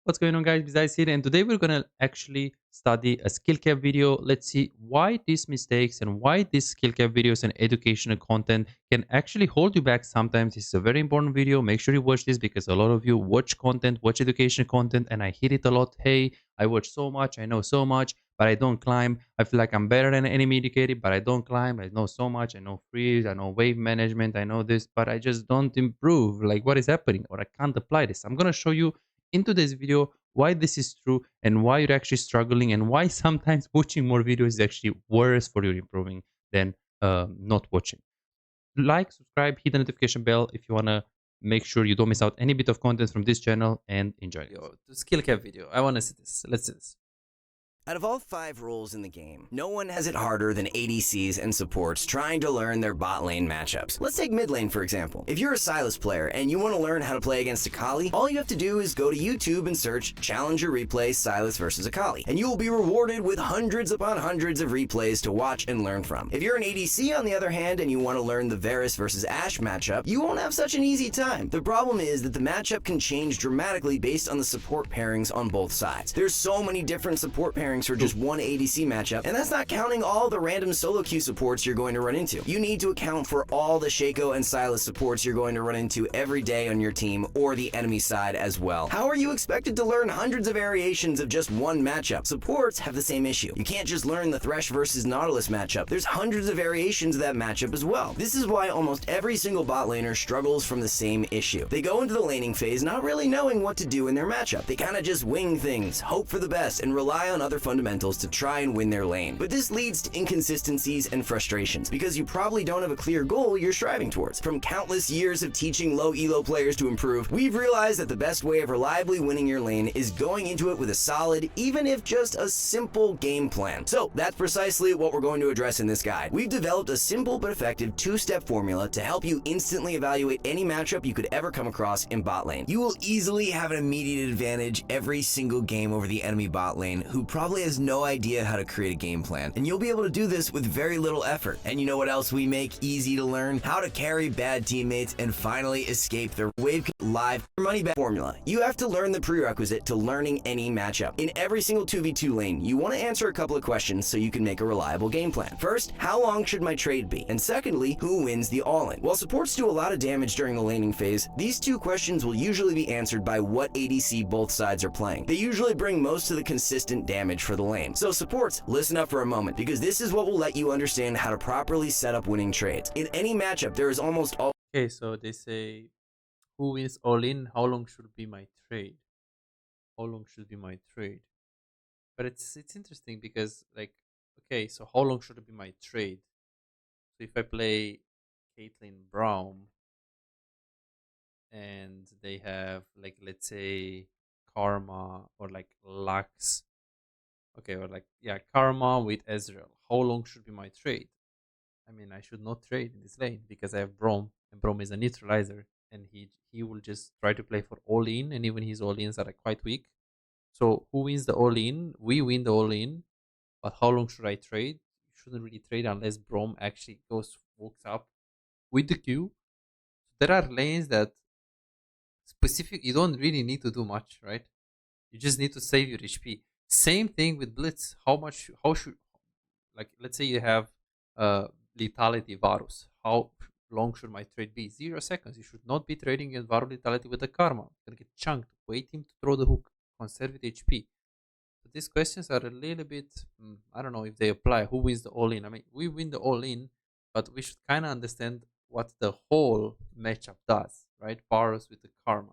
What's going on, guys? Besides here, and today we're gonna actually study a skill cap video. Let's see why these mistakes and why these skill cap videos and educational content can actually hold you back sometimes. This is a very important video. Make sure you watch this because a lot of you watch content, watch educational content, and I hear it a lot. Hey, I watch so much, I know so much, but I don't climb. I feel like I'm better than any indicator, but I don't climb. I know so much. I know freeze, I know wave management, I know this, but I just don't improve. Like, what is happening? Or I can't apply this. I'm gonna show you into this video why this is true and why you're actually struggling and why sometimes watching more videos is actually worse for your improving than not watching. Like, subscribe, hit the notification bell if you want to make sure you don't miss out any bit of content from this channel, and enjoy. Yo, the skill cap video, I want to see this. Let's see this. Out of all 5 roles in the game, no one has it harder than ADCs and supports trying to learn their bot lane matchups. Let's take mid lane for example. If you're a Sylas player and you want to learn how to play against Akali, all you have to do is go to YouTube and search Challenger Replay Sylas versus Akali, and you will be rewarded with hundreds upon hundreds of replays to watch and learn from. If you're an ADC on the other hand and you want to learn the Varus versus Ashe matchup, you won't have such an easy time. The problem is that the matchup can change dramatically based on the support pairings on both sides. There's so many different support pairings for just one ADC matchup, and that's not counting all the random solo queue supports you're going to run into. You need to account for all the Shaco and Sylas supports you're going to run into every day on your team or the enemy side as well. How are you expected to learn hundreds of variations of just one matchup? Supports have the same issue. You can't just learn the Thresh versus Nautilus matchup. There's hundreds of variations of that matchup as well. This is why almost every single bot laner struggles from the same issue. They go into the laning phase not really knowing what to do in their matchup. They kind of just wing things, hope for the best, and rely on other fundamentals to try and win their lane. But this leads to inconsistencies and frustrations because you probably don't have a clear goal you're striving towards. From countless years of teaching low elo players to improve, we've realized that the best way of reliably winning your lane is going into it with a solid, even if just a simple game plan. So that's precisely what we're going to address in this guide. We've developed a simple but effective 2-step formula to help you instantly evaluate any matchup you could ever come across in bot lane. You will easily have an immediate advantage every single game over the enemy bot lane, who probably has no idea how to create a game plan, and you'll be able to do this with very little effort. And you know what else we make easy to learn? How to carry bad teammates and finally escape their wave live money back formula. You have to learn the prerequisite to learning any matchup. In every single 2v2 lane, you want to answer a couple of questions so you can make a reliable game plan. First, how long should my trade be? And secondly, who wins the all-in? While supports do a lot of damage during the laning phase, these two questions will usually be answered by what ADC both sides are playing. They usually bring most of the consistent damage for the lane. So supports, listen up for a moment, because this is what will let you understand how to properly set up winning trades. In any matchup, there is almost all. Okay, so they say, who wins all in? How long should be my trade? How long should be my trade? But it's interesting because, like, okay, so how long should it be my trade? So if I play Caitlyn Brown and they have, like, let's say Karma or like Lux, okay, or like, yeah, Karma with Ezreal, how long should be my trade? I mean, I should not trade in this lane because I have Braum, and Braum is a neutralizer, and he will just try to play for all in, and even his all ins are like quite weak. So who wins the all in? We win the all in, but how long should I trade? You shouldn't really trade unless Braum actually walks up with the Q. There are lanes that you don't really need to do much, right? You just need to save your HP. Same thing with Blitz. How should, like, let's say you have lethality Varus. How long should my trade be? 0 seconds. You should not be trading in Varus lethality with the Karma. You're gonna get chunked. Wait him to throw the hook. Conserve with HP. But these questions are a little bit, I don't know if they apply. Who wins the all in? I mean, we win the all in, but we should kind of understand what the whole matchup does, right? Varus with the Karma.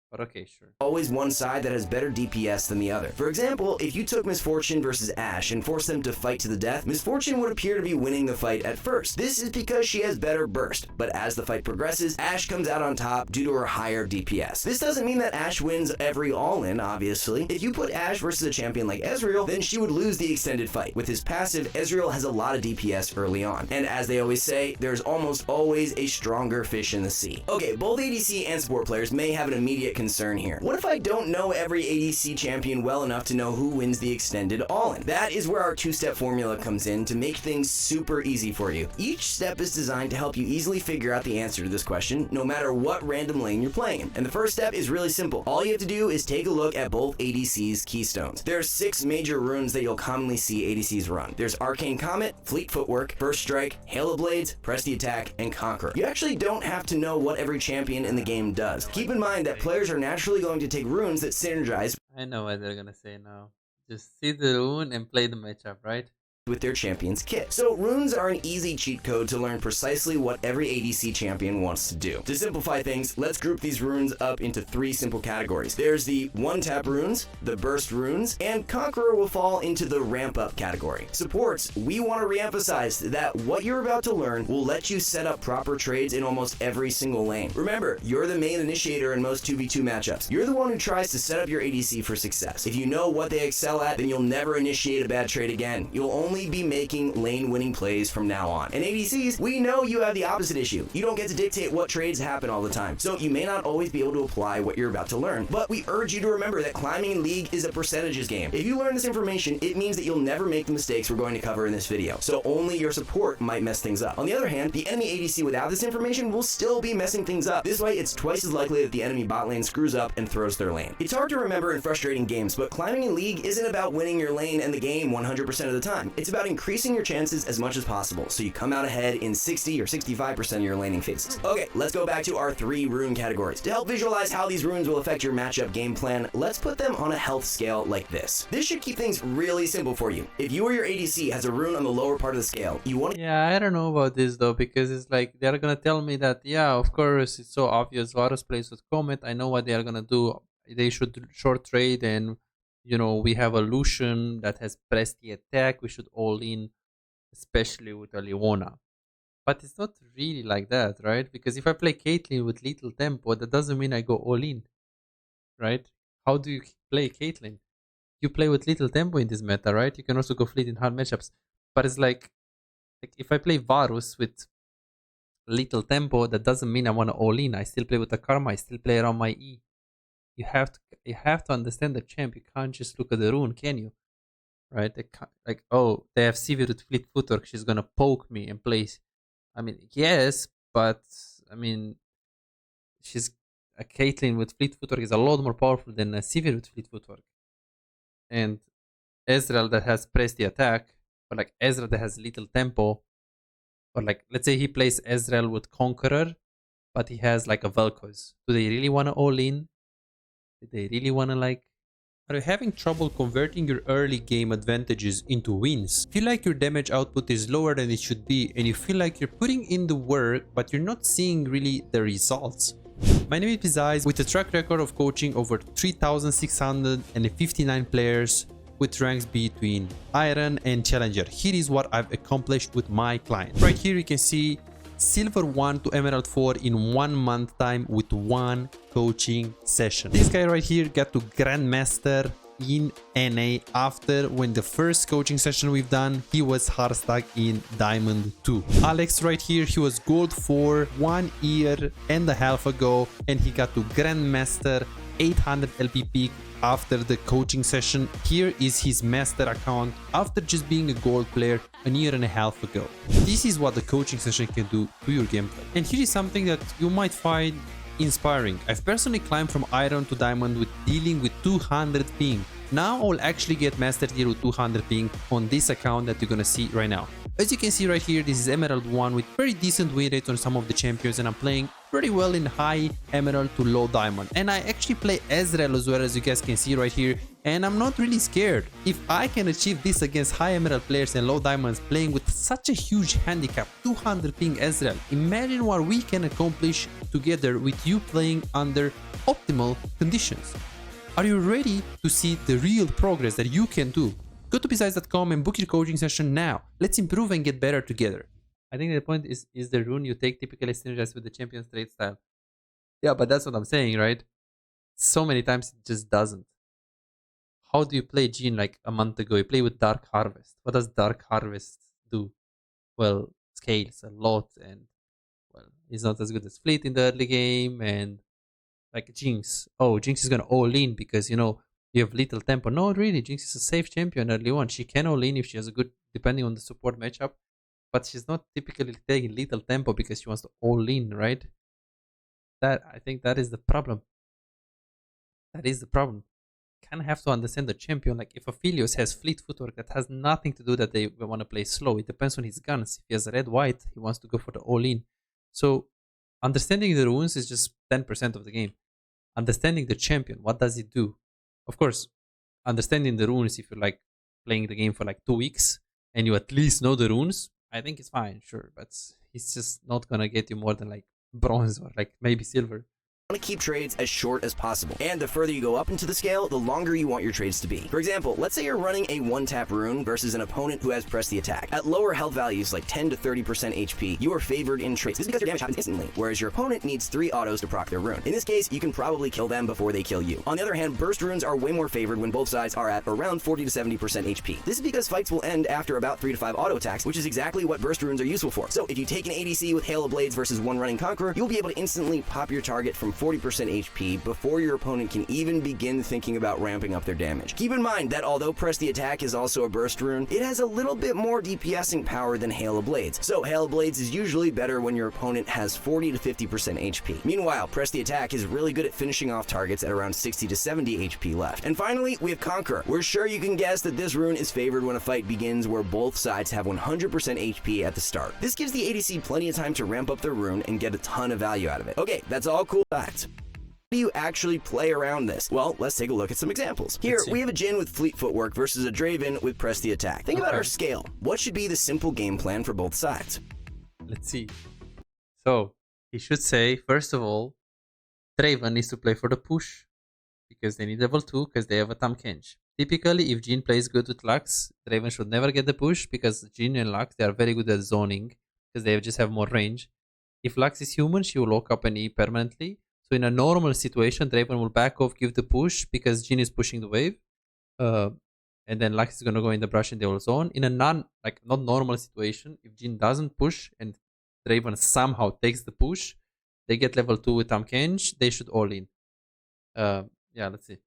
But okay, sure. Always one side that has better DPS than the other. For example, if you took Miss Fortune versus Ashe and forced them to fight to the death, Miss Fortune would appear to be winning the fight at first. This is because she has better burst, but as the fight progresses, Ashe comes out on top due to her higher DPS. This doesn't mean that Ashe wins every all-in, obviously. If you put Ashe versus a champion like Ezreal, then she would lose the extended fight. With his passive, Ezreal has a lot of DPS early on, and as they always say, there's almost always a stronger fish in the sea. Okay, both ADC and support players may have an immediate concern here. What if I don't know every ADC champion well enough to know who wins the extended all-in? That is where our two-step formula comes in to make things super easy for you. Each step is designed to help you easily figure out the answer to this question, no matter what random lane you're playing in. And the first step is really simple. All you have to do is take a look at both ADC's keystones. There are 6 major runes that you'll commonly see ADCs run. There's Arcane Comet, Fleet Footwork, First Strike, Hail of Blades, Press the Attack, and Conqueror. You actually don't have to know what every champion in the game does. Keep in mind that players are naturally going to take runes that synergize I know what they're gonna say now. Just see the rune and play the matchup, right? with their champion's kit. So runes are an easy cheat code to learn precisely what every ADC champion wants to do. To simplify things, let's group these runes up into 3 simple categories. There's the one-tap runes, the burst runes, and Conqueror will fall into the ramp-up category. Supports, we want to re-emphasize that what you're about to learn will let you set up proper trades in almost every single lane. Remember, you're the main initiator in most 2v2 matchups. You're the one who tries to set up your ADC for success. If you know what they excel at, then you'll never initiate a bad trade again. You'll only be making lane-winning plays from now on. And ADCs, we know you have the opposite issue. You don't get to dictate what trades happen all the time, so you may not always be able to apply what you're about to learn. But we urge you to remember that climbing in League is a percentages game. If you learn this information, it means that you'll never make the mistakes we're going to cover in this video, so only your support might mess things up. On the other hand, the enemy ADC without this information will still be messing things up. This way, it's twice as likely that the enemy bot lane screws up and throws their lane. It's hard to remember in frustrating games, but climbing in League isn't about winning your lane and the game 100% of the time. It's about increasing your chances as much as possible, so you come out ahead in 60 or 65% of your laning phases. Okay, let's go back to our 3 rune categories. To help visualize how these runes will affect your matchup game plan, let's put them on a health scale like this. This should keep things really simple for you. If you or your ADC has a rune on the lower part of the scale, you want to Yeah, I don't know about this though, because it's like they're gonna tell me that, yeah, of course, it's so obvious. Varus plays with Comet. I know what they are gonna do. They should short trade, and we have a Lucian that has pressed the attack. We should all in, especially with a Leona. But it's not really like that, right? Because if I play Caitlyn with little tempo, that doesn't mean I go all in, right? How do you play Caitlyn? You play with little tempo in this meta, right? You can also go fleet in hard matchups. But it's like if I play Varus with little tempo, that doesn't mean I want to all in. I still play with the Karma. I still play around my E. You have to understand the champ. You can't just look at the rune, can you? Right? Oh, they have Sivir with fleet footwork. She's gonna poke me and place. I mean, yes, but I mean, she's a Caitlyn with fleet footwork is a lot more powerful than a Sivir with fleet footwork. And Ezreal that has pressed the attack, or like Ezreal that has little tempo, or like let's say he plays Ezreal with Conqueror, but he has like a Vel'Koz. Do they really want to all in? Do they really want to like? Are you having trouble converting your early game advantages into wins? Feel like your damage output is lower than it should be, and you feel like you're putting in the work, but you're not seeing really the results? My name is Pizais, with a track record of coaching over 3,659 players with ranks between Iron and Challenger. Here is what I've accomplished with my client. Right here you can see Silver 1 to Emerald 4 in 1 month time with 1 coaching session. This guy right here got to Grandmaster in NA after when the first coaching session we've done, he was hard stack in Diamond 2. Alex right here, he was Gold 4 1 year and a half ago, and he got to Grandmaster 800 LP peak after the coaching session. Here is his master account after just being a gold player a year and a half ago. This is what the coaching session can do to your gameplay. And here is something that you might find inspiring. I've personally climbed from Iron to Diamond with dealing with 200 ping. Now I'll actually get Master Tier with 200 ping on this account that you're gonna see right now. As you can see right here, this is Emerald 1 with very decent win rates on some of the champions, and I'm playing pretty well in high Emerald to low Diamond. And I actually play Ezreal as well, as you guys can see right here, and I'm not really scared. If I can achieve this against high Emerald players and low Diamonds playing with such a huge handicap, 200 ping Ezreal, imagine what we can accomplish together with you playing under optimal conditions. Are you ready to see the real progress that you can do? Go to pizais.com and book your coaching session now. Let's improve and get better together. I think the point is the rune you take typically synergize with the champion's trade style. Yeah, but that's what I'm saying, right? So many times it just doesn't. How do you play Jean like a month ago? You play with Dark Harvest. What does Dark Harvest do? Well, scales a lot, and well, he's not as good as Fleet in the early game, and like Jinx. Oh, Jinx is gonna all in because you have little tempo. No, really, Jinx is a safe champion early on. She can all in if she has a good, depending on the support matchup, but she's not typically taking little tempo because she wants to all in, right? That I think that is the problem. That is the problem. Kind of have to understand the champion. Like if Aphelios has fleet footwork, that has nothing to do that they want to play slow. It depends on his guns. If he has red white, he wants to go for the all in. So understanding the runes is just 10% of the game. Understanding the champion, what does it do? Of course, understanding the runes, if you're like playing the game for like 2 weeks and you at least know the runes, I think it's fine, sure. But it's just not gonna get you more than like bronze or like maybe silver. Want to keep trades as short as possible. And the further you go up into the scale, the longer you want your trades to be. For example, let's say you're running a one-tap rune versus an opponent who has pressed the attack. At lower health values like 10 to 30% HP, you are favored in trades. This is because your damage happens instantly, whereas your opponent needs 3 autos to proc their rune. In this case, you can probably kill them before they kill you. On the other hand, burst runes are way more favored when both sides are at around 40 to 70% HP. This is because fights will end after about 3 to 5 auto attacks, which is exactly what burst runes are useful for. So if you take an ADC with Hail of Blades versus one running Conqueror, you'll be able to instantly pop your target from 40% HP before your opponent can even begin thinking about ramping up their damage. Keep in mind that although Press the Attack is also a burst rune, it has a little bit more DPSing power than Hail of Blades. So Hail of Blades is usually better when your opponent has 40 to 50% HP. Meanwhile, Press the Attack is really good at finishing off targets at around 60 to 70 HP left. And finally, we have Conqueror. We're sure you can guess that this rune is favored when a fight begins where both sides have 100% HP at the start. This gives the ADC plenty of time to ramp up their rune and get a ton of value out of it. Okay, that's all cool facts. Do you actually play around this? Well, let's take a look at some examples. Here, we have a Jhin with fleet footwork versus a Draven with press the attack. Think about our scale. What should be the simple game plan for both sides? Let's see. So, he should say, first of all, Draven needs to play for the push because they need level 2 because they have a Tahm Kench. Typically, if Jhin plays good with Lux, Draven should never get the push because Jhin and Lux, they are very good at zoning because they just have more range. If Lux is human, she will lock up an E permanently. So in a normal situation, Draven will back off, give the push because Jhin is pushing the wave. And then Lux is going to go in the brush and they will zone. In a not normal situation, if Jhin doesn't push and Draven somehow takes the push, they get level 2 with Tahm Kench, they should all in. Yeah, let's see.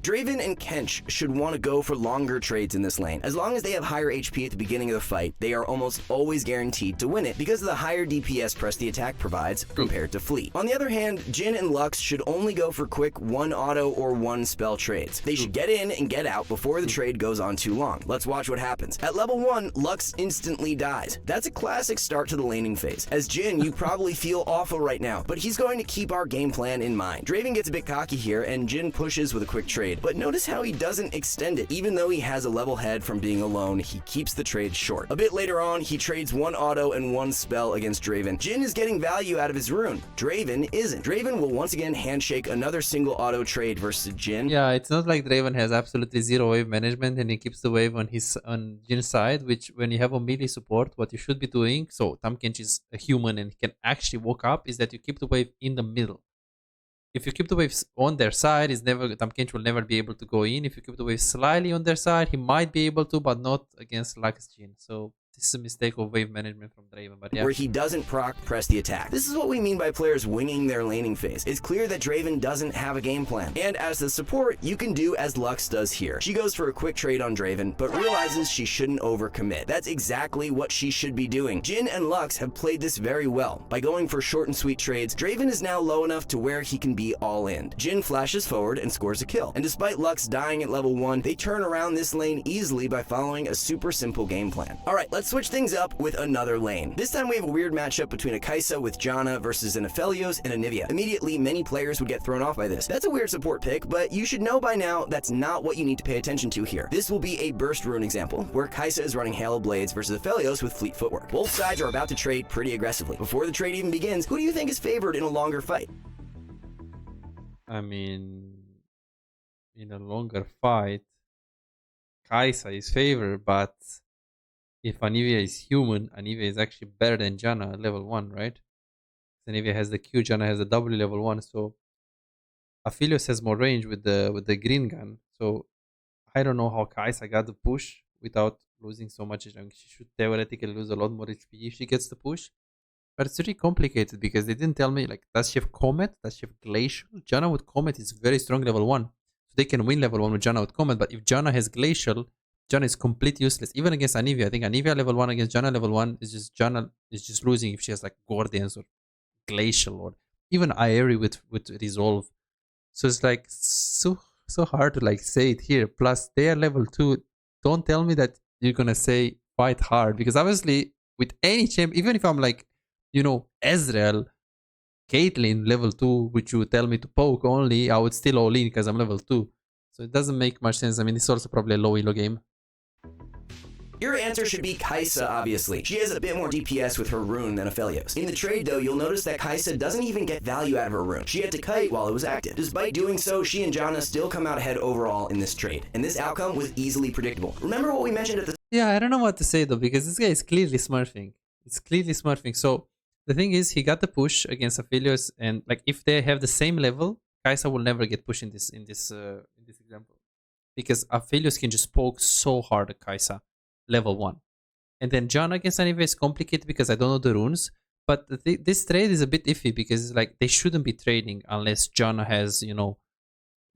Draven and Kench should want to go for longer trades in this lane. As long as they have higher HP at the beginning of the fight, they are almost always guaranteed to win it because of the higher DPS press the attack provides compared to Fleet. On the other hand, Jhin and Lux should only go for quick one auto or one spell trades. They should get in and get out before the trade goes on too long. Let's watch what happens. At level 1, Lux instantly dies. That's a classic start to the laning phase. As Jhin, you probably feel awful right now, but he's going to keep our game plan in mind. Draven gets a bit cocky here and Jhin pushes with a quick trade. But notice how he doesn't extend it. Even though he has a level head from being alone, he keeps the trade short. A bit later on, he trades one auto and one spell against Draven. Jhin is getting value out of his rune. Draven isn't. Draven will once again handshake another single auto trade versus Jhin. Yeah, it's not like Draven has absolutely zero wave management and he keeps the wave on Jin's side, which when you have a melee support, what you should be doing, so Tahm Kench is a human and he can actually walk up, is that you keep the wave in the middle. If you keep the waves on their side, Tahm Kench will never be able to go in. If you keep the waves slightly on their side, he might be able to, but not against Lux Jhin. So this is a mistake of wave management from Draven, but yeah. Where he doesn't press the attack. This is what we mean by players winging their laning phase. It's clear that Draven doesn't have a game plan. And as the support, you can do as Lux does here. She goes for a quick trade on Draven, but realizes she shouldn't overcommit. That's exactly what she should be doing. Jhin and Lux have played this very well. By going for short and sweet trades, Draven is now low enough to where he can be all in. Jhin flashes forward and scores a kill. And despite Lux dying at level 1, they turn around this lane easily by following a super simple game plan. Alright, let's switch things up with another lane. This time we have a weird matchup between a Kai'Sa with Janna versus an Aphelios and a Nivea. Immediately, many players would get thrown off by this. That's a weird support pick, but you should know by now that's not what you need to pay attention to here. This will be a burst rune example, where Kai'Sa is running Hail of Blades versus Aphelios with fleet footwork. Both sides are about to trade pretty aggressively. Before the trade even begins, who do you think is favored in a longer fight? I mean, in a longer fight, Kai'Sa is favored, but if Anivia is human, Anivia is actually better than Janna at level 1, right? Anivia has the Q, Janna has the W level 1, so Aphelios has more range with the green gun. So I don't know how Kai'Sa got the push without losing so much. She should theoretically lose a lot more HP if she gets the push. But it's really complicated because they didn't tell me, like, does she have Comet? Does she have Glacial? Janna with Comet is very strong level 1. So they can win level 1 with Janna with Comet. But if Janna has Glacial, Janna is completely useless. Even against Anivia. I think Anivia level 1 against Janna level 1 is just, Janna is just losing if she has like Guardians or Glacial or even Aeri with Resolve. So it's like so hard to like say it here. Plus they are level 2. Don't tell me that you're gonna say fight hard, because obviously with any champ, even if I'm like, you know, Ezreal, Caitlyn level 2, which you would tell me to poke only, I would still all in because I'm level 2. So it doesn't make much sense. I mean, it's also probably a low elo game. Your answer should be Kai'Sa, obviously. She has a bit more DPS with her rune than Aphelios. In the trade, though, you'll notice that Kai'Sa doesn't even get value out of her rune. She had to kite while it was active. Despite doing so, she and Janna still come out ahead overall in this trade. And this outcome was easily predictable. Remember what we mentioned at the... Yeah, I don't know what to say though, because this guy is clearly smurfing. It's clearly smurfing. So the thing is, he got the push against Aphelios, and like if they have the same level, Kai'Sa will never get pushed in this example, because Aphelios can just poke so hard at Kai'Sa level 1. And then Janna against Anivia is complicated because I don't know the runes. But this trade is a bit iffy because like they shouldn't be trading unless Janna has, you know,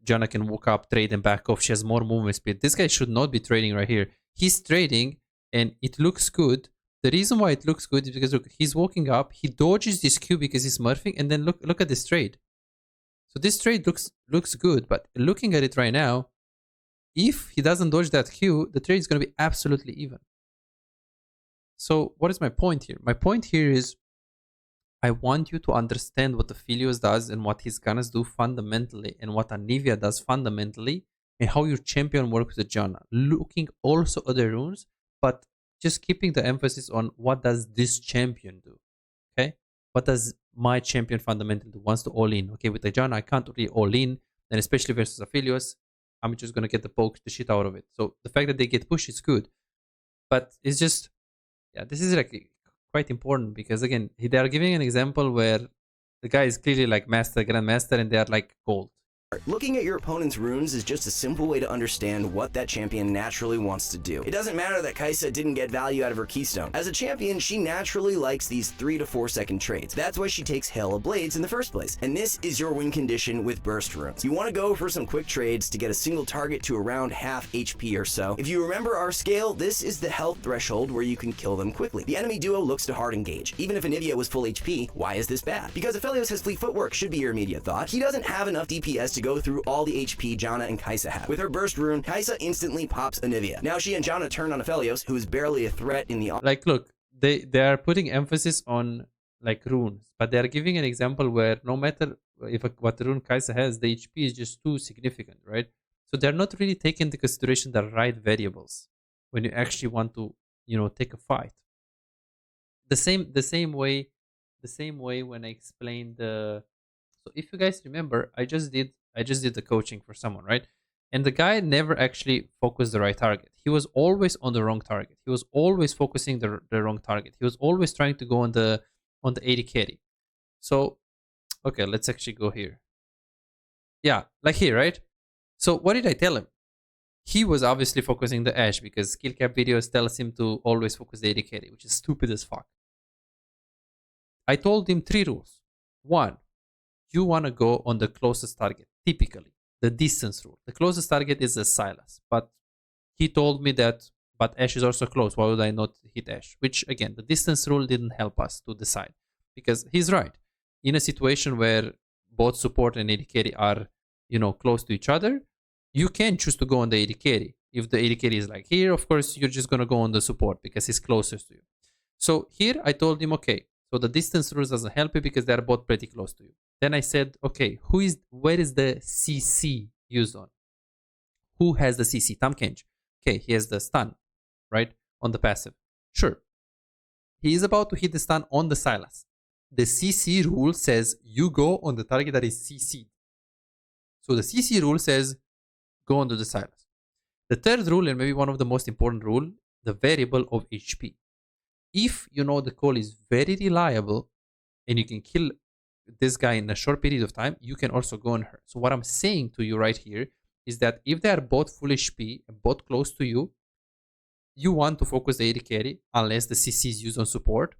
Janna can walk up, trade, and back off. She has more movement speed. This guy should not be trading right here. He's trading and it looks good. The reason why it looks good is because look, he's walking up, he dodges this Q because he's smurfing, and then look at this trade. So this trade looks good, but looking at it right now, if he doesn't dodge that Q, the trade is going to be absolutely even. So what is my point here? My point here is I want you to understand what Aphelios does and what his gunners do fundamentally and what Anivia does fundamentally and how your champion works with Janna. Looking also at the runes, but just keeping the emphasis on what does this champion do, okay? What does my champion fundamentally do? Wants to all in, okay? With the Janna, I can't really all in, and especially versus Aphelios, I'm just going to get the shit out of it. So the fact that they get pushed is good, but it's just... yeah, this is like quite important because again, they are giving an example where the guy is clearly like master, grandmaster, and they are like gold. Looking at your opponent's runes is just a simple way to understand what that champion naturally wants to do. It doesn't matter that Kai'Sa didn't get value out of her keystone. As a champion, she naturally likes these 3 to 4 second trades. That's why she takes Hail of Blades in the first place. And this is your win condition with burst runes. You want to go for some quick trades to get a single target to around half HP or so. If you remember our scale, this is the health threshold where you can kill them quickly. The enemy duo looks to hard engage. Even if Anivia was full HP, why is this bad? Because Aphelios has fleet footwork, should be your immediate thought. He doesn't have enough DPS to go through all the HP Janna and Kai'Sa have. With her burst rune, Kai'Sa instantly pops Anivia. Now she and Janna turn on Aphelios, who is barely a threat in the... like, look, they are putting emphasis on like runes, but they are giving an example where no matter if what rune Kai'Sa has, the HP is just too significant, right? So they're not really taking into consideration the right variables when you actually want to, you know, take a fight. The same way when I explained the... so if you guys remember, I just did the coaching for someone, right? And the guy never actually focused the right target. He was always on the wrong target. He was always focusing the wrong target. He was always trying to go on the AD carry. So, okay, let's actually go here. Yeah, like here, right? So what did I tell him? He was obviously focusing the Ashe because SkillCapped videos tells him to always focus the AD carry, which is stupid as fuck. I told him 3 rules. 1, you want to go on the closest target, typically. The distance rule. The closest target is a Sylas. But he told me that, but Ashe is also close. Why would I not hit Ashe? Which, again, the distance rule didn't help us to decide. Because he's right. In a situation where both support and AD carry are, you know, close to each other, you can choose to go on the AD carry. If the AD carry is like here, of course, you're just going to go on the support because he's closest to you. So here I told him, okay, so the distance rules doesn't help you because they're both pretty close to you. Then I said, okay, where is the CC used on? Who has the CC? Tahm Kench. Okay, he has the stun, right? On the passive. Sure. He is about to hit the stun on the Sylas. The CC rule says you go on the target that is CC'd. So the CC rule says go onto the Sylas. The third rule, and maybe one of the most important rule, the variable of HP. If you know the call is very reliable and you can kill this guy in a short period of time, you can also go on her. So what I'm saying to you right here is that if they are both full HP and both close to you, you want to focus the AD carry unless the CC is used on support.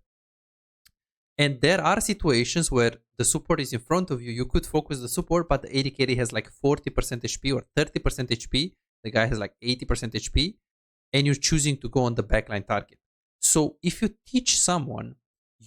And there are situations where the support is in front of you. You could focus the support, but the AD carry has like 40% HP or 30% HP. The guy has like 80% HP, and you're choosing to go on the backline target. So if you teach someone,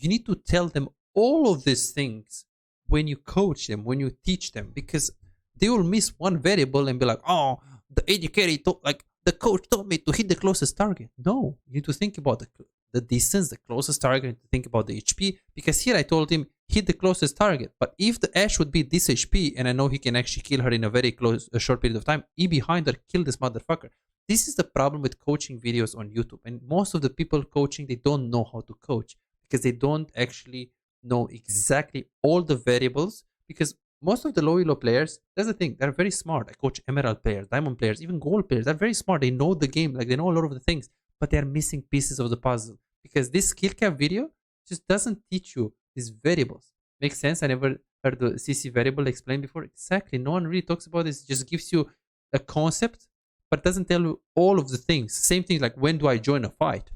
you need to tell them all of these things when you coach them, when you teach them, because they will miss one variable and be like, oh, the AD carry, like the coach told me to hit the closest target. No, you need to think about the distance, the closest target, to think about the HP, because here I told him hit the closest target. But if the Ashe would be this HP and I know he can actually kill her in a short period of time, E behind her, kill this motherfucker. This is the problem with coaching videos on YouTube. And most of the people coaching, they don't know how to coach because they don't actually know exactly all the variables. Because most of the low elo players, that's the thing, they're very smart. I coach emerald players, diamond players, even gold players. They're very smart. They know the game, like they know a lot of the things, but they're missing pieces of the puzzle because this skill cap video just doesn't teach you these variables. Makes sense? I never heard the CC variable explained before. Exactly. No one really talks about this. It just gives you a concept, but doesn't tell you all of the things. Same thing like when do I join a fight?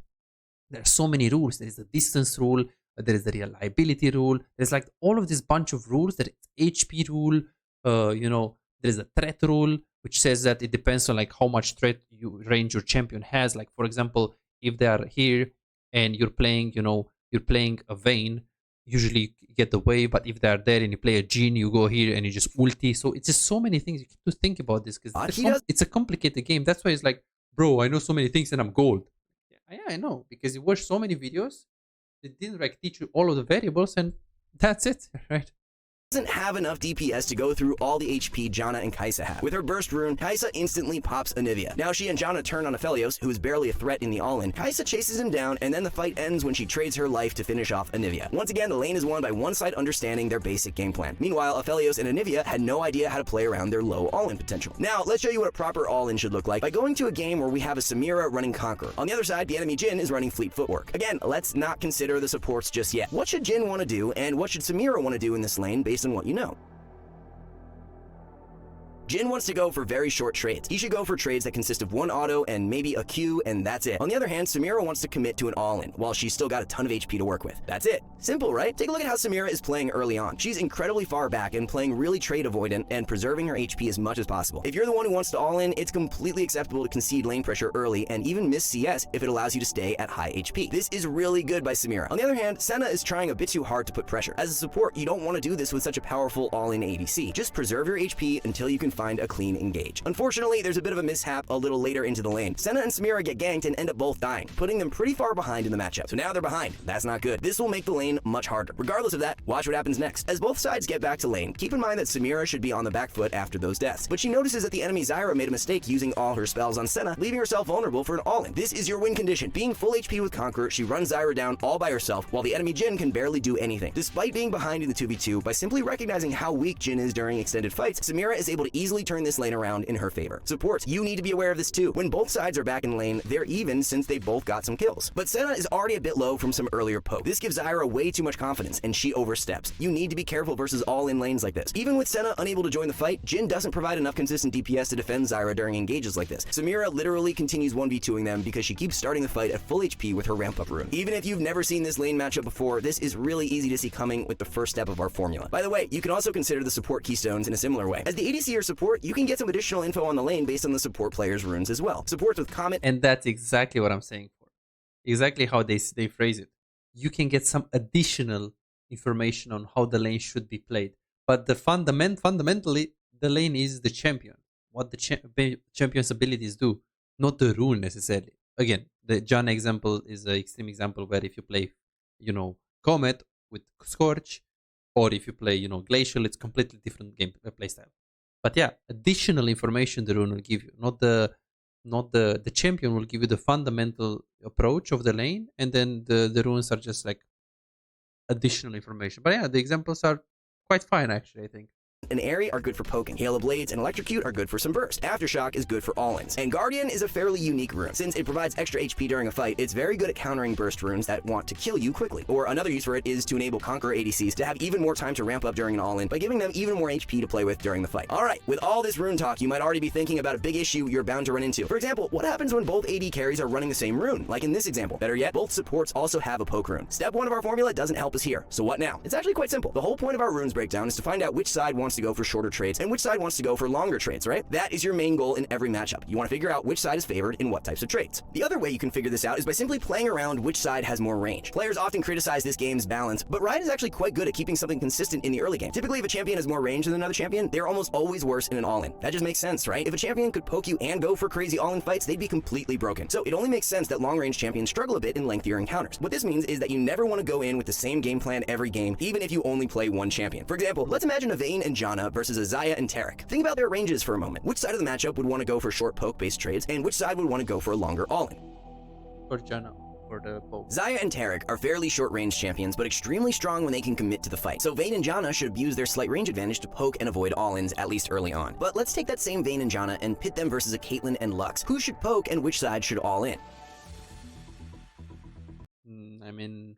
There are so many rules. There is the distance rule, there is the reliability rule. There's like all of this bunch of rules. There is HP rule. There is a threat rule, which says that it depends on like how much threat range your champion has. Like for example, if they are here and you're playing, you're playing a Vayne, usually you get the wave. But if they are there and you play a Jhin, you go here and you just ulti. So it's just so many things you have to think about this because it's a complicated game. That's why it's like, bro, I know so many things and I'm gold. Yeah, I know, because you watch so many videos, they didn't like teach you all of the variables, and that's it, right? Doesn't have enough DPS to go through all the HP Janna and Kai'Sa have. With her burst rune, Kai'Sa instantly pops Anivia. Now she and Janna turn on Aphelios, who is barely a threat in the all-in. Kai'Sa chases him down, and then the fight ends when she trades her life to finish off Anivia. Once again, the lane is won by one side understanding their basic game plan. Meanwhile, Aphelios and Anivia had no idea how to play around their low all-in potential. Now, let's show you what a proper all-in should look like by going to a game where we have a Samira running Conqueror. On the other side, the enemy Jhin is running Fleet Footwork. Again, let's not consider the supports just yet. What should Jhin want to do, and what should Samira want to do in this lane based on what you know? Jhin wants to go for very short trades. He should go for trades that consist of one auto and maybe a Q, and that's it. On the other hand, Samira wants to commit to an all-in, while she's still got a ton of HP to work with. That's it. Simple, right? Take a look at how Samira is playing early on. She's incredibly far back and playing really trade avoidant and preserving her HP as much as possible. If you're the one who wants to all-in, it's completely acceptable to concede lane pressure early and even miss CS if it allows you to stay at high HP. This is really good by Samira. On the other hand, Senna is trying a bit too hard to put pressure. As a support, you don't want to do this with such a powerful all-in ADC. Just preserve your HP until you can find a clean engage. Unfortunately, there's a bit of a mishap a little later into the lane. Senna and Samira get ganked and end up both dying, putting them pretty far behind in the matchup. So now they're behind. That's not good. This will make the lane much harder. Regardless of that, watch what happens next. As both sides get back to lane, keep in mind that Samira should be on the back foot after those deaths. But she notices that the enemy Zyra made a mistake using all her spells on Senna, leaving herself vulnerable for an all-in. This is your win condition. Being full HP with Conqueror, she runs Zyra down all by herself, while the enemy Jhin can barely do anything. Despite being behind in the 2v2, by simply recognizing how weak Jhin is during extended fights, Samira is able to easily turn this lane around in her favor. Supports, you need to be aware of this too. When both sides are back in lane, they're even since they both got some kills. But Senna is already a bit low from some earlier poke. This gives Zyra way too much confidence, and she oversteps. You need to be careful versus all-in lanes like this. Even with Senna unable to join the fight, Jhin doesn't provide enough consistent DPS to defend Zyra during engages like this. Samira literally continues 1v2ing them because she keeps starting the fight at full HP with her ramp-up rune. Even if you've never seen this lane matchup before, this is really easy to see coming with the first step of our formula. By the way, you can also consider the support keystones in a similar way. As the ADC or support, you can get some additional info on the lane based on the support player's runes as well. Supports with Comet. And that's exactly what I'm saying for. Exactly how they phrase it. You can get some additional information on how the lane should be played. But the fundamentally, the lane is the champion. What the champion's abilities do, not the rule necessarily. Again, the John example is an extreme example where if you play, Comet with Scorch, or if you play, Glacial, it's completely different game play style. But yeah, additional information the rune will give you, not the champion will give you the fundamental approach of the lane, and then the runes are just like additional information. But yeah, the examples are quite fine actually, I think. and Airy are good for poking. Hail of Blades and Electrocute are good for some burst. Aftershock is good for all-ins. And Guardian is a fairly unique rune. Since it provides extra HP during a fight, it's very good at countering burst runes that want to kill you quickly. Or another use for it is to enable Conqueror ADCs to have even more time to ramp up during an all-in by giving them even more HP to play with during the fight. Alright, with all this rune talk, you might already be thinking about a big issue you're bound to run into. For example, what happens when both AD carries are running the same rune? Like in this example. Better yet, both supports also have a poke rune. Step 1 of our formula doesn't help us here. So what now? It's actually quite simple. The whole point of our runes breakdown is to find out which side wants to go for shorter trades and which side wants to go for longer trades, right? That is your main goal in every matchup. You want to figure out which side is favored in what types of trades. The other way you can figure this out is by simply playing around which side has more range. Players often criticize this game's balance, but Riot is actually quite good at keeping something consistent in the early game. Typically, if a champion has more range than another champion, they're almost always worse in an all-in. That just makes sense, right? If a champion could poke you and go for crazy all-in fights, they'd be completely broken. So it only makes sense that long-range champions struggle a bit in lengthier encounters. What this means is that you never want to go in with the same game plan every game, even if you only play one champion. For example, let's imagine a Vayne and Janna versus a Xayah and Taric. Think about their ranges for a moment. Which side of the matchup would want to go for short poke-based trades, and which side would want to go for a longer all-in? For Janna, for the poke. Xayah and Taric are fairly short-range champions, but extremely strong when they can commit to the fight. So Vayne and Janna should abuse their slight range advantage to poke and avoid all-ins, at least early on. But let's take that same Vayne and Janna and pit them versus a Caitlyn and Lux. Who should poke and which side should all-in? I mean,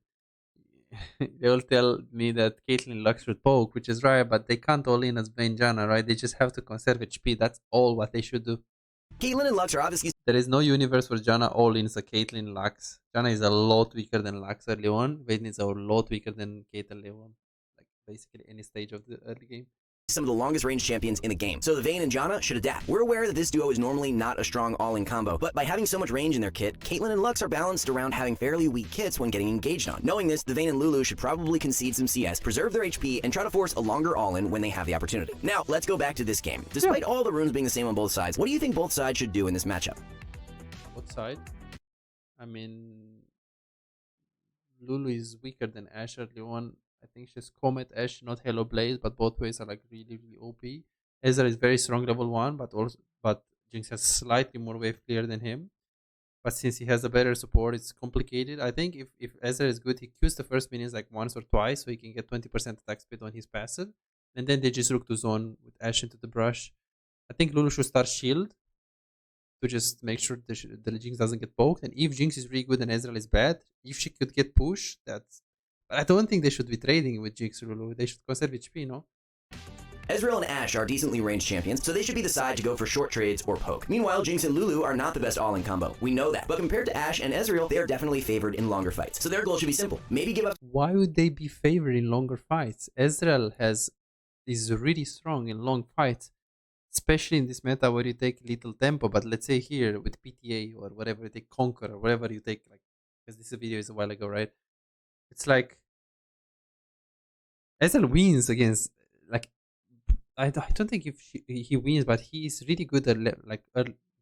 they'll tell me that Caitlyn Lux should poke, which is right, but they can't all in as Vayne Janna, right? They just have to conserve HP. That's all what they should do. Caitlyn and Lux are obviously... There is no universe where Janna all in as a Caitlyn Lux. Janna is a lot weaker than Lux early on. Vayne is a lot weaker than Caitlyn early on. Like basically any stage of the early game. Some of the longest range champions in the game, so the Vayne and Janna should adapt. We're aware that this duo is normally not a strong all-in combo, but by having so much range in their kit, Caitlyn and Lux are balanced around having fairly weak kits when getting engaged on. Knowing this, the Vayne and Lulu should probably concede some CS, preserve their HP, and try to force a longer all-in when they have the opportunity. Now, let's go back to this game. Despite all the runes being the same on both sides, what do you think both sides should do in this matchup? What side? I mean, Lulu is weaker than Ashe early on. I think she's Comet, Ashe, not Halo Blaze, but both ways are like really, really OP. Ezra is very strong level 1, but Jinx has slightly more wave clear than him. But since he has a better support, it's complicated. I think if Ezra is good, he Qs the first minions like once or twice, so he can get 20% attack speed on his passive. And then they just rook to zone with Ashe into the brush. I think Lulu should start shield to just make sure the Jinx doesn't get poked. And if Jinx is really good and Ezreal is bad, if she could get pushed, that's... But I don't think they should be trading with Jinx or Lulu. They should conserve HP, no? Ezreal and Ashe are decently ranged champions, so they should be the side to go for short trades or poke. Meanwhile, Jinx and Lulu are not the best all-in combo. We know that. But compared to Ashe and Ezreal, they are definitely favored in longer fights. So their goal should be simple. Maybe give up... Why would they be favored in longer fights? Ezreal is really strong in long fights, especially in this meta where you take little tempo. But let's say here with PTA or whatever, you take Conquer or whatever you take, like, because this video is a while ago, right? It's like Ezreal wins against, like, I don't think if he wins, but he is really good at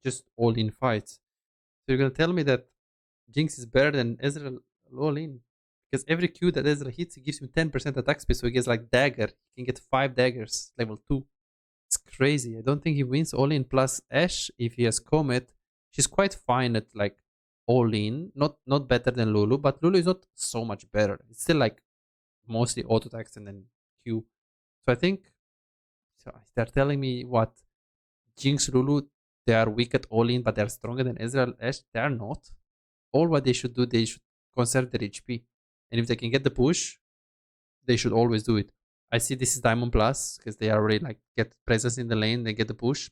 just all in fights. So you're gonna tell me that Jinx is better than Ezreal all in, because every Q that Ezreal hits, he gives him 10% attack speed, so he gets like dagger. He can get 5 daggers level 2. It's crazy. I don't think he wins all in. Plus Ashe, if he has Comet, she's quite fine at like all in, not better than Lulu, but Lulu is not so much better. It's still like mostly auto attacks and then Q. So I think, so they're telling me what, Jinx, Lulu, they are weak at all in, but they're stronger than Ezreal, Ashe. They are not. All what they should do, they should conserve their HP, and if they can get the push, they should always do it. I see this is Diamond Plus because they already like get presence in the lane, they get the push.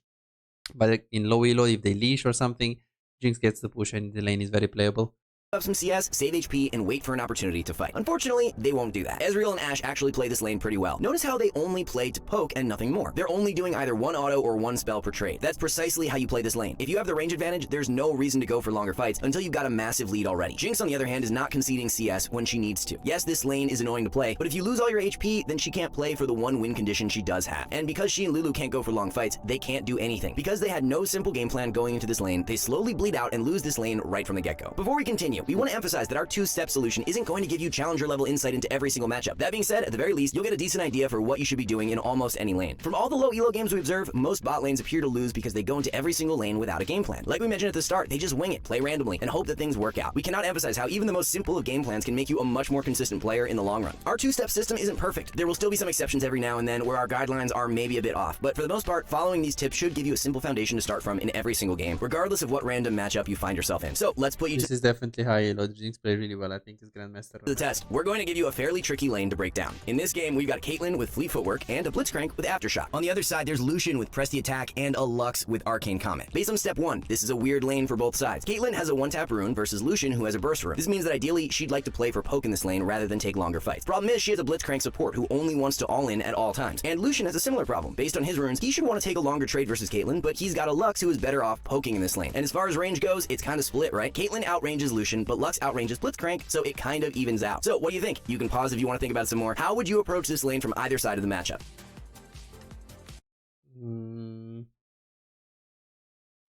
But in low elo, if they leash or something, Jinx gets the push and the lane is very playable. Up some CS, save HP, and wait for an opportunity to fight. Unfortunately, they won't do that. Ezreal and Ashe actually play this lane pretty well. Notice how they only play to poke and nothing more. They're only doing either one auto or one spell per trade. That's precisely how you play this lane. If you have the range advantage, there's no reason to go for longer fights until you've got a massive lead already. Jinx, on the other hand, is not conceding CS when she needs to. Yes, this lane is annoying to play, but if you lose all your HP, then she can't play for the one win condition she does have. And because she and Lulu can't go for long fights, they can't do anything. Because they had no simple game plan going into this lane, they slowly bleed out and lose this lane right from the get-go. Before we continue, we want to emphasize that our two-step solution isn't going to give you challenger-level insight into every single matchup. That being said, at the very least, you'll get a decent idea for what you should be doing in almost any lane. From all the low elo games we observe, most bot lanes appear to lose because they go into every single lane without a game plan. Like we mentioned at the start, they just wing it, play randomly, and hope that things work out. We cannot emphasize how even the most simple of game plans can make you a much more consistent player in the long run. Our two-step system isn't perfect. There will still be some exceptions every now and then where our guidelines are maybe a bit off, but for the most part, following these tips should give you a simple foundation to start from in every single game, regardless of what random matchup you find yourself in. So let's put you This is definitely high elo. Jinx play really well. I think he's Grandmaster. the test. We're going to give you a fairly tricky lane to break down. In this game, we've got Caitlyn with Fleet Footwork and a Blitzcrank with Aftershock. On the other side, there's Lucian with Press the Attack and a Lux with Arcane Comet. Based on step 1, this is a weird lane for both sides. Caitlyn has a one-tap rune versus Lucian, who has a burst rune. This means that ideally, she'd like to play for poke in this lane rather than take longer fights. Problem is, she has a Blitzcrank support who only wants to all-in at all times. And Lucian has a similar problem. Based on his runes, he should want to take a longer trade versus Caitlyn, but he's got a Lux who is better off poking in this lane. And as far as range goes, it's kind of split, right? Caitlyn outranges Lucian, but Lux outranges Blitzcrank, so it kind of evens out. So what do you think? You can pause if you want to think about it some more. How would you approach this lane from either side of the matchup?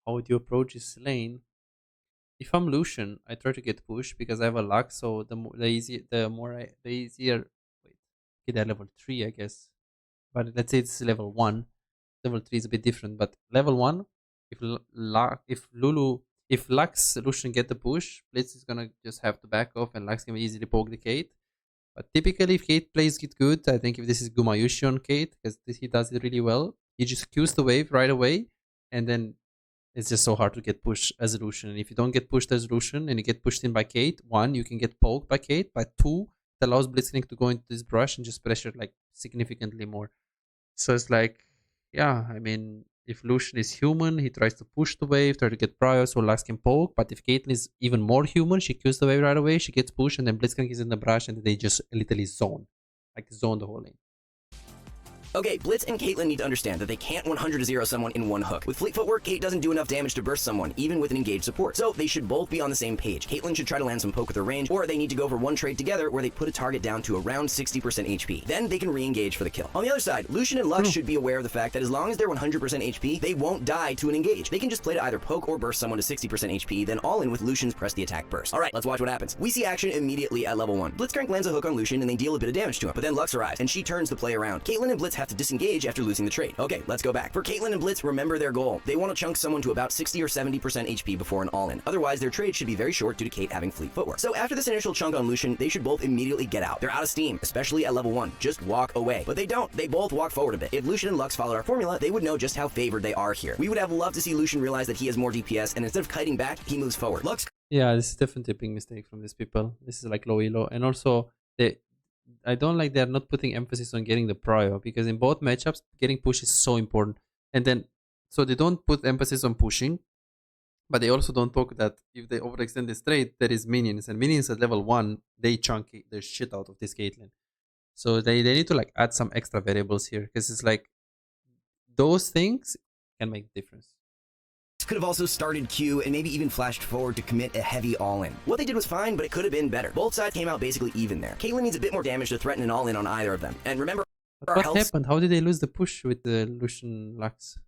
How would you approach this lane? If I'm Lucian, I try to get pushed because I have a Lux, so the easier. Wait, okay, they're level 3, I guess. But let's say it's level 1. Level 3 is a bit different. But level 1, if Lux Lucian get the push, Blitz is gonna just have to back off, and Lux can easily poke the Kate. But typically, if Kate plays it good, I think if this is Gumayushi on Kate, because he does it really well, he just Qs the wave right away, and then it's just so hard to get pushed as a Lucian. And if you don't get pushed as Lucian and you get pushed in by Kate, 1, you can get poked by Kate, but 2, it allows Blitzcrank to go into this brush and just pressure like significantly more. So it's like, yeah, I mean, if Lucian is human, he tries to push the wave, try to get prior so Lux can poke. But if Caitlyn is even more human, she kills the wave right away, she gets pushed, and then Blitzcrank is in the brush, and they just literally zone. Like zone the whole lane. Okay, Blitz and Caitlyn need to understand that they can't 100-0 someone in one hook. With Fleet Footwork, Kate doesn't do enough damage to burst someone, even with an engaged support. So they should both be on the same page. Caitlyn should try to land some poke with her range, or they need to go for one trade together where they put a target down to around 60% HP. Then they can re-engage for the kill. On the other side, Lucian and Lux should be aware of the fact that as long as they're 100% HP, they won't die to an engage. They can just play to either poke or burst someone to 60% HP, then all in with Lucian's Press the Attack burst. Alright, let's watch what happens. We see action immediately at level 1. Blitzcrank lands a hook on Lucian and they deal a bit of damage to him, but then Lux arrives, and she turns the play around. Caitlyn and Blitz have to disengage after losing the trade. Okay, let's go back. For Caitlyn and Blitz, remember their goal. They want to chunk someone to about 60 or 70% HP before an all-in. Otherwise, their trade should be very short due to Kate having Fleet Footwork. So after this initial chunk on Lucian, they should both immediately get out. They're out of steam, especially at level 1. Just walk away. But they don't. They both walk forward a bit. If Lucian and Lux followed our formula, they would know just how favored they are here. We would have loved to see Lucian realize that he has more DPS, and instead of kiting back, he moves forward. Lux. Yeah, this is definitely a big mistake from these people. This is like low elo, and also I don't like they're not putting emphasis on getting the prior, because in both matchups, getting push is so important. And then, so they don't put emphasis on pushing, but they also don't talk that if they overextend this trade, there is minions, and minions at level 1, they chunk the shit out of this Caitlyn. So they need to like add some extra variables here, because it's like those things can make a difference. Could have also started Q and maybe even flashed forward to commit a heavy all-in. What they did was fine, but it could have been better. Both sides came out basically even there. Caitlyn needs a bit more damage to threaten an all-in on either of them. And remember, but what happened? How did they lose the push with the Lucian Lux?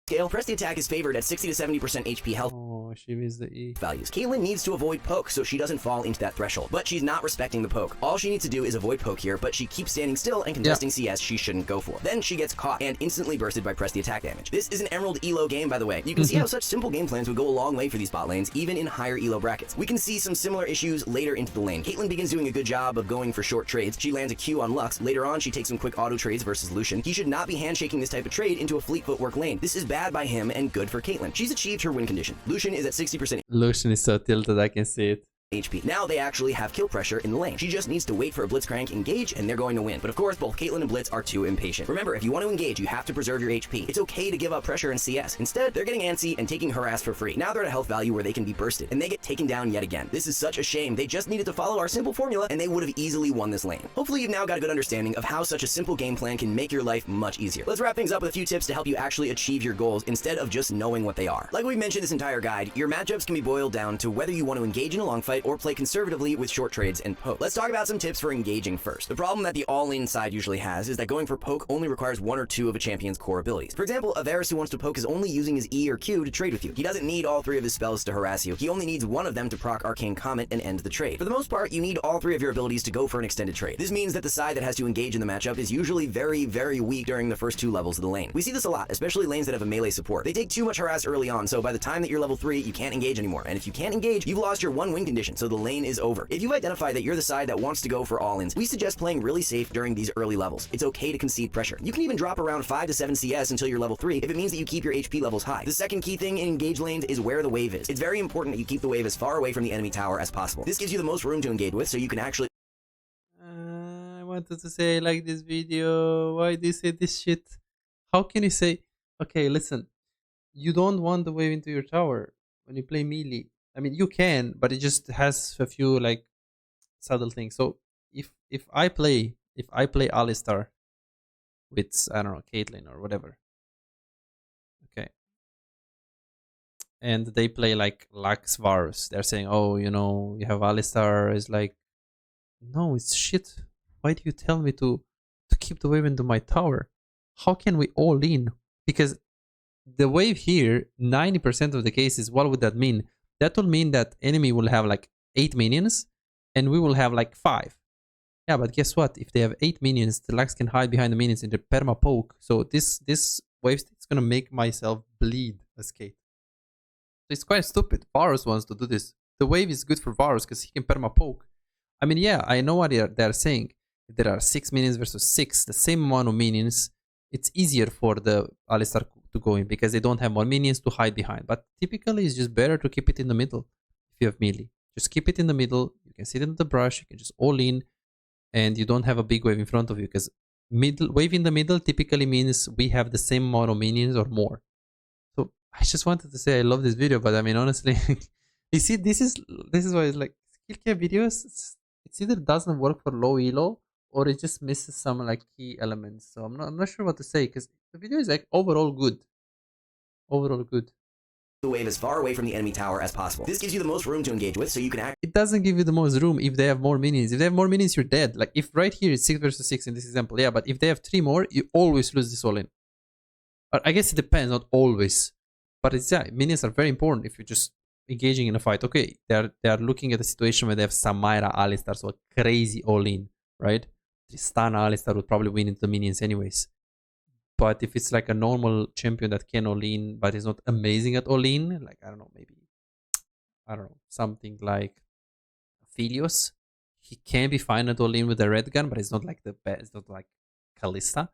Scale, Press the Attack is favored at 60 to 70% HP health. Oh, she missed the E. Values. Caitlyn needs to avoid poke so she doesn't fall into that threshold, but she's not respecting the poke. All she needs to do is avoid poke here, but she keeps standing still and contesting CS she shouldn't go for. Then she gets caught and instantly bursted by Press the Attack damage. This is an Emerald Elo game, by the way. You can see how such simple game plans would go a long way for these bot lanes, even in higher Elo brackets. We can see some similar issues later into the lane. Caitlyn begins doing a good job of going for short trades. She lands a Q on Lux. Later on, she takes some quick auto trades versus Lucian. He should not be handshaking this type of trade into a Fleet Footwork lane. This is bad by him and good for Caitlyn. She's achieved her win condition. Lucian is at 60%. Lucian is so tilted, I can see it. HP. Now they actually have kill pressure in the lane. She just needs to wait for a Blitzcrank, engage, and they're going to win. But of course, both Caitlyn and Blitz are too impatient. Remember, if you want to engage, you have to preserve your HP. It's okay to give up pressure in CS. Instead, they're getting antsy and taking harass for free. Now they're at a health value where they can be bursted, and they get taken down yet again. This is such a shame. They just needed to follow our simple formula, and they would have easily won this lane. Hopefully, you've now got a good understanding of how such a simple game plan can make your life much easier. Let's wrap things up with a few tips to help you actually achieve your goals instead of just knowing what they are. Like we mentioned this entire guide, your matchups can be boiled down to whether you want to engage in a long fight or play conservatively with short trades and poke. Let's talk about some tips for engaging first. The problem that the all-in side usually has is that going for poke only requires one or two of a champion's core abilities. For example, a Varus who wants to poke is only using his E or Q to trade with you. He doesn't need all three of his spells to harass you. He only needs one of them to proc Arcane Comet and end the trade. For the most part, you need all three of your abilities to go for an extended trade. This means that the side that has to engage in the matchup is usually very, very weak during the first two levels of the lane. We see this a lot, especially lanes that have a melee support. They take too much harass early on, so by the time that you're level 3, you can't engage anymore. And if you can't engage, you've lost your one win condition, so the lane is over. If you've identified that you're the side that wants to go for all-ins, we suggest playing really safe during these early levels. It's okay to concede pressure. You can even drop around 5 to 7 CS until you're level 3 if it means that you keep your HP levels high. The second key thing in engage lanes is where the wave is. It's very important that you keep the wave as far away from the enemy tower as possible. This gives you the most room to engage with, so you can actually I wanted to say I like this video. Why do you say this shit? How can you say, okay, listen, you don't want the wave into your tower when you play melee? I mean, you can, but it just has a few like subtle things. So if I play Alistar with, I don't know, Caitlyn or whatever, okay, and they play like Lux Varus, they're saying, oh, you know, you have Alistar. Is like, no, it's shit. Why do you tell me to keep the wave into my tower? How can we all in? Because the wave here, 90% of the cases, what would that mean? That will mean that enemy will have like 8 minions and we will have like 5. Yeah, but guess what? If they have 8 minions, the Lux can hide behind the minions in the perma poke. So this wave state is gonna make myself bleed as Kate. So it's quite stupid. Varus wants to do this. The wave is good for Varus because he can perma poke. I mean, yeah, I know what they're saying. If there are 6 minions versus 6, the same amount of minions, it's easier for the Alistar to go in because they don't have more minions to hide behind. But typically, it's just better to keep it in the middle if you have melee. Just keep it in the middle. You can sit in the brush. You can just all in, and you don't have a big wave in front of you because wave in the middle typically means we have the same amount of minions or more. So I just wanted to say I love this video, but I mean, honestly, you see, this is why it's like SkillCapped videos. It either doesn't work for low elo or it just misses some like key elements. So I'm not sure what to say because the video is like overall good. Overall good. the wave as far away from the enemy tower as possible. This gives you the most room to engage with, so you can act. It doesn't give you the most room if they have more minions. If they have more minions, you're dead. Like if right here it's 6 versus 6 in this example, yeah, but if they have 3 more, you always lose this all in. But I guess it depends, not always. But it's, yeah, minions are very important if you're just engaging in a fight. Okay, they are looking at a situation where they have Samira Alistar, so a crazy all in, right? Tristana Alistar would probably win into the minions anyways. But if it's like a normal champion that can all in but is not amazing at all in, like I don't know, maybe something like Philios, he can be fine at all in with the red gun, but it's not like the best. It's not like Kalista.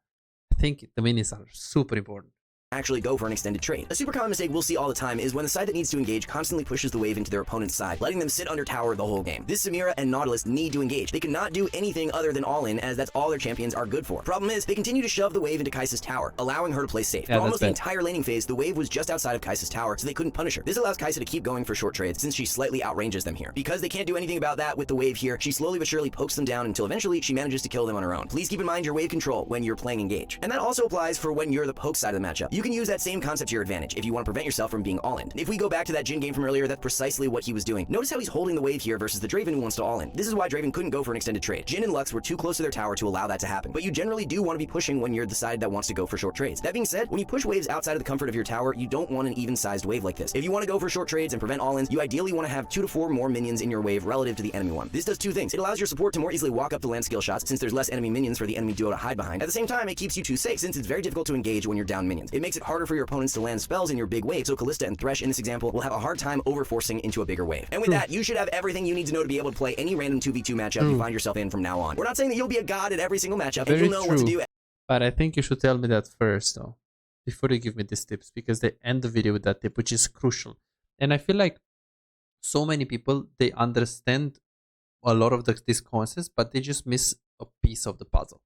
I think the minions are super important. Actually go for an extended trade. A super common mistake we'll see all the time is when the side that needs to engage constantly pushes the wave into their opponent's side, letting them sit under tower the whole game. This Samira and Nautilus need to engage. They cannot do anything other than all in, as that's all their champions are good for. Problem is, they continue to shove the wave into Kai'Sa's tower, allowing her to play safe. Yeah, for almost the bad. entire laning phase, the wave was just outside of Kai'Sa's tower, so they couldn't punish her. This allows Kai'Sa to keep going for short trades, since she slightly outranges them here. Because they can't do anything about that with the wave here, she slowly but surely pokes them down until eventually she manages to kill them on her own. Please keep in mind your wave control when you're playing engage. And that also applies for when you're the poke side of the matchup. You can use that same concept to your advantage if you want to prevent yourself from being all-in. If we go back to that Jhin game from earlier, that's precisely what he was doing. Notice how he's holding the wave here versus the Draven who wants to all-in. This is why Draven couldn't go for an extended trade. Jhin and Lux were too close to their tower to allow that to happen, but you generally do want to be pushing when you're the side that wants to go for short trades. That being said, when you push waves outside of the comfort of your tower, you don't want an even-sized wave like this. If you want to go for short trades and prevent all-ins, you ideally want to have 2 to 4 more minions in your wave relative to the enemy one. This does 2 things. It allows your support to more easily walk up the land skill shots since there's less enemy minions for the enemy duo to hide behind. At the same time, it keeps you 2 safe since it's very difficult to engage when you're down minions. It makes it harder for your opponents to land spells in your big wave, so Kalista and Thresh in this example will have a hard time overforcing into a bigger wave. And with that, you should have everything you need to know to be able to play any random 2v2 matchup you find yourself in from now on. We're not saying that you'll be a god at every single matchup and you'll know what to do. But I think you should tell me that first, though, before you give me these tips, because they end the video with that tip, which is crucial. And I feel like so many people, they understand a lot of these concepts, but they just miss a piece of the puzzle,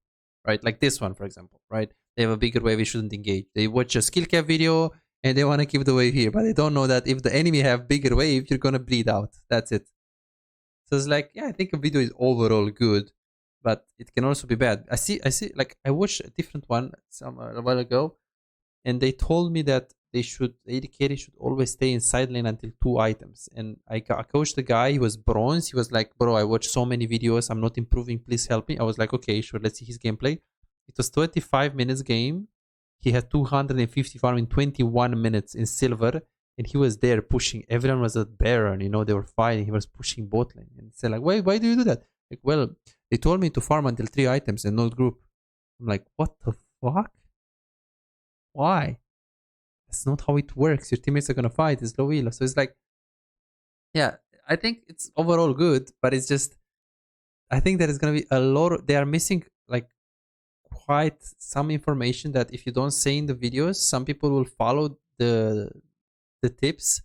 right? Like this one, for example, right? They have a bigger wave, you shouldn't engage. They watch a SkillCapped video and they want to keep the wave here, but they don't know that if the enemy have bigger wave, you're going to bleed out. That's it. So it's like, yeah, I think a video is overall good, but it can also be bad. I see, like I watched a different one a while ago, and they told me that the AD carry should always stay in side lane until 2 items. And I coached the guy. He was bronze. He was like, bro, I watched so many videos. I'm not improving. Please help me. I was like, okay, sure. Let's see his gameplay. It was 25 minutes game. He had 250 farm in 21 minutes in silver. And he was there pushing. Everyone was at Baron. You know, they were fighting. He was pushing bot lane. And said like, why do you do that? Like, well, they told me to farm until 3 items and not group. I'm like, what the fuck? Why? That's not how it works. Your teammates are gonna fight. It's low elo. So it's like, yeah, I think it's overall good, but it's just, I think there is gonna be a lot. They are missing like quite some information that if you don't say in the videos, some people will follow the tips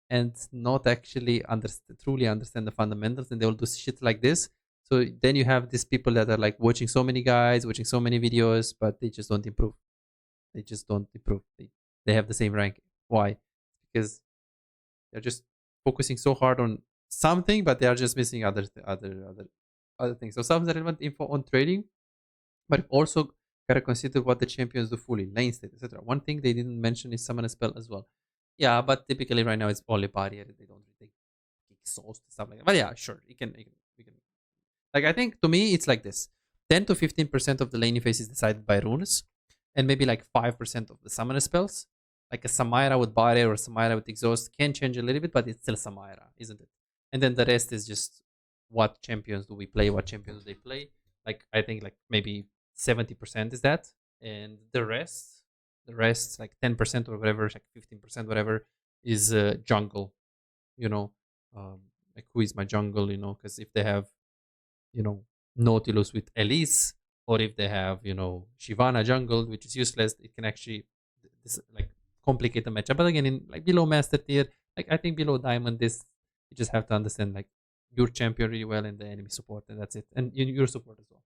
and not actually truly understand the fundamentals, and they will do shit like this. So then you have these people that are like watching so many guys, watching so many videos, but they just don't improve. They just don't improve. They have the same rank. Why? Because they're just focusing so hard on something, but they are just missing other things. So some relevant info on trading, but also gotta consider what the champions do fully, lane state, etc. One thing they didn't mention is summon a spell as well. Yeah, but typically right now it's only barrier. They don't really exhaust stuff like that. But yeah, sure, we can. Like, I think to me it's like this: 10 to 15% of the lane phase is decided by runes, and maybe like 5% of the summoner spells. Like a Samira with barrier or Samira with exhaust can change a little bit, but it's still Samira, isn't it? And then the rest is just what champions do we play, what champions do they play. Like, I think like maybe 70% is that, and the rest like 10% or whatever, like 15%, whatever, is jungle. You know, like who is my jungle? You know, because if they have, you know, Nautilus with Elise, or if they have, you know, Shyvana jungle, which is useless, it can actually like complicate the matchup. But again, in like below master tier, like I think below diamond, this you just have to understand like your champion really well and the enemy support, and that's it, and your support as well.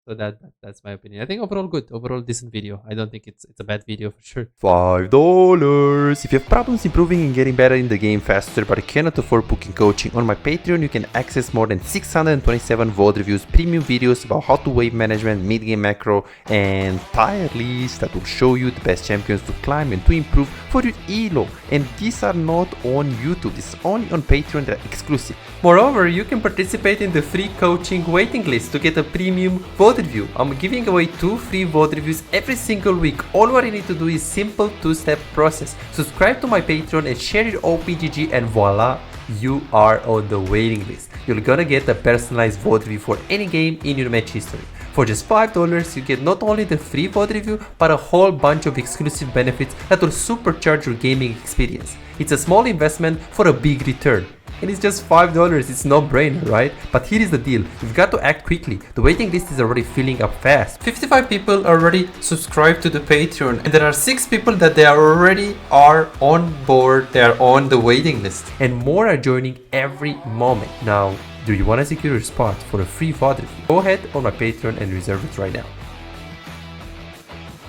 So that's my opinion. I think overall good, overall decent video. I don't think it's a bad video for sure. $5. If you have problems improving and getting better in the game faster but cannot afford booking coaching, on my Patreon you can access more than 627 VOD reviews, premium videos about how to wave management, mid-game macro, and tier lists that will show you the best champions to climb and to improve for your elo. And these are not on YouTube, this is only on Patreon, they're exclusive. Moreover, you can participate in the free coaching waiting list to get a premium VOD review. I'm giving away 2 free VOD reviews every single week. All what you need to do is simple 2-step process. Subscribe to my Patreon and share your OPGG, and voila, you are on the waiting list. You're gonna get a personalized VOD review for any game in your match history. For just $5, you get not only the free VOD review, but a whole bunch of exclusive benefits that will supercharge your gaming experience. It's a small investment for a big return. And it's just $5, it's no brainer, right? But here is the deal, you've got to act quickly. The waiting list is already filling up fast. 55 people already subscribed to the Patreon, and there are 6 people that they already are on board, they are on the waiting list. And more are joining every moment. Now, do you want to secure your spot for a free VOD review? Go ahead on my Patreon and reserve it right now.